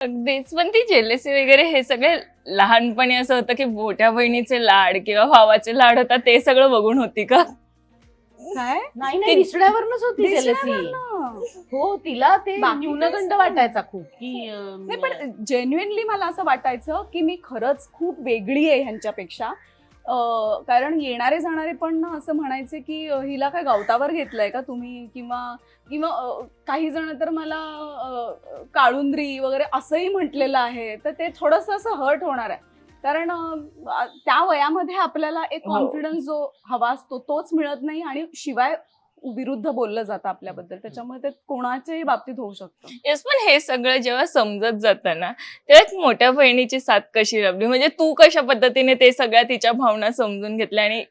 अगदीच. पण ती जेलसी वगैरे हे सगळे लहानपणी असं होतं, की मोठ्या बहिणीचे लाड किंवा भावाचे लाड होतात ते सगळं बघून होती का? काय नाही नाही, दिसण्यावरूनच होती जेलसी. दिसण्यावरनं. हो, तिला ते बाकी न्यूनगंड काहीच वाटायचा खूप की नाही, पण जेन्युइनली मला असं वाटायचं की मी खरंच खूप वेगळी आहे ह्यांच्यापेक्षा. कारण येणारे जाणारे पण ना असं म्हणायचे की हिला काय गवतावर घेतलंय का तुम्ही, किंवा किंवा काही जण तर मला काळुंद्री वगैरे असंही म्हटलेलं आहे. तर ते थोडंसं असं हर्ट होणार आहे, कारण त्या वयामध्ये आपल्याला एक हो. कॉन्फिडन्स जो हवा असतो तोच मिळत नाही, आणि शिवाय विरुद्ध बोललं जातं आपल्याबद्दल. त्याच्यामुळे ते कोणाच्याही बाबतीत होऊ शकतं. येस, पण हे सगळं जेव्हा समजत जातं ना, तेव्हा एक मोठ्या बहिणीची साथ कशी लाभली? म्हणजे तू कशा पद्धतीने ते सगळ्या तिच्या भावना समजून घेतल्या आणि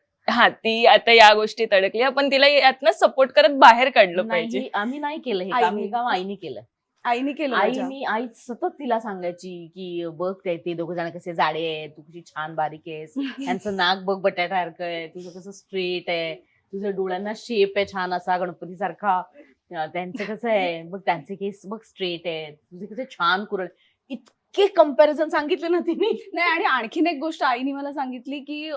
ती आता या गोष्टीत अडकली, आपण तिला यातनं सपोर्ट करत बाहेर काढलं पाहिजे. नाही, आम्ही नाही केलं हे काम. आईनी. हे काम आईने केलं. आईने केलं माझ्या. आई सतत तिला सांगायची की बघ ते दोघ जण कसे जाडे आहेत, तू कशी छान बारीक आहेस, यांचं नाक बघ बटाट्यासारखं आहे, तुझं कसं स्ट्रेट आहे, तुझ्या डोळ्यांना शेप आहे छान असा गणपतीसारखा, त्यांचं कसं आहे बघ, त्यांचे केस बघ स्ट्रेट आहेत, तुझे कसे छान कुरळ. इतके कम्पॅरिझन सांगितले ना तिने. नाही, आणि आणखीन एक गोष्ट आईने मला सांगितली की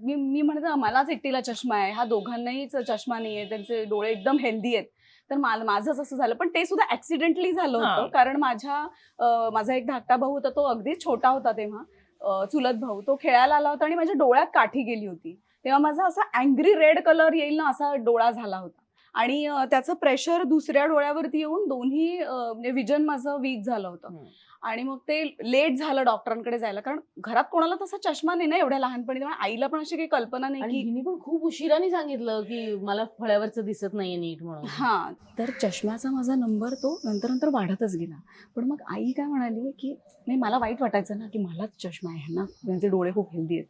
मी म्हणते मलाच एकटीला चष्मा आहे, हा दोघांनाही चष्मा नाहीये, त्यांचे डोळे एकदम हेल्दी आहेत. तर माझंच असं झालं, पण ते सुद्धा ऍक्सिडेंटली झालं होतं. हा. कारण माझा एक धाकटा भाऊ होता, तो अगदी छोटा होता तेव्हा, चुलत भाऊ. तो खेळायला आला होता आणि माझ्या डोळ्यात काठी गेली होती. तेव्हा माझा असा अँग्री रेड कलर येईल ना असा डोळा झाला होता, आणि त्याचं प्रेशर दुसऱ्या डोळ्यावरती येऊन दोन्ही विजन माझं वीक झालं होतं. आणि मग ते लेट झालं डॉक्टरांकडे जायला, कारण घरात कोणाला तसा चष्मा नाही ना एवढ्या लहानपणी. त्यामुळे आईला पण अशी काही कल्पना नाही आणि की हिने पण खूप उशिराने सांगितलं की मला फळ्यावरचं दिसत नाहीये नीट म्हणून. हा. तर चष्म्याचा माझा नंबर तो नंतर वाढतच गेला. पण मग आई काय म्हणाली की नाही, मला वाईट वाटायचं ना की मलाच चष्मा आहे ना, त्यांचे डोळे खूप हेल्दी आहेत.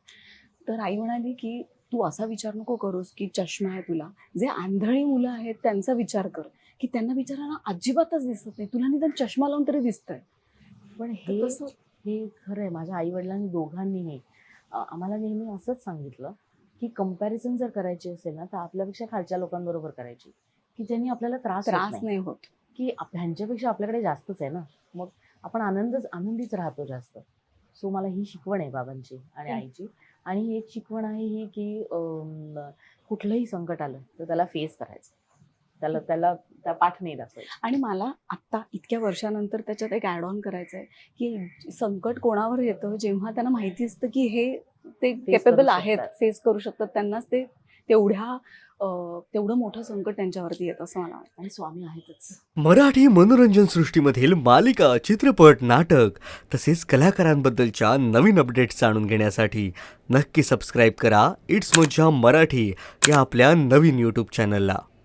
तर आई म्हणाली की तू असा विचार नको करूस की चष्मा आहे तुला. जे आंधळी मुलं आहेत त्यांचा विचार कर, की त्यांना बिचारांना अजिबातच दिसत नाही, तुला निदान चष्मा लावून तरी दिसतंय. पण तर तसं हे खरं आहे. माझ्या आई वडिलांनी दोघांनीही आम्हाला नेहमी असंच सांगितलं की कंपॅरिझन जर करायची असेल ना तर आपल्यापेक्षा खालच्या लोकांबरोबर करायची, की ज्यांनी आपल्याला त्रास नाही होत. की ह्यांच्यापेक्षा आपल्याकडे जास्तच आहे ना, मग आपण आनंदीच राहतो जास्त. सो मला ही शिकवण आहे बाबांची आणि आईची. आणि एक शिकवण आहे ही की कुठलंही संकट आलं तर त्याला फेस करायचं, त्याला पाठ नाही दाखवायची. आणि मला आत्ता इतक्या वर्षानंतर त्याच्यात एक ॲड ऑन करायचं आहे की संकट कोणावर येतं जेव्हा त्यांना माहिती असतं की हे ते केपेबल आहेत, फेस करू शकतात, त्यांनाच ते तेवढं मोठं संकट त्यांच्यावरती येतं असं मला वाटतं. आणि स्वामी आहेतच. मराठी मनोरंजन सृष्टीमधील मालिका, चित्रपट, नाटक तसेच कलाकारांबद्दलच्या नवीन अपडेट्स जाणून घेण्यासाठी नक्की सबस्क्राईब करा इट्स मज्जा मराठी या आपल्या नवीन यूट्यूब चॅनलला.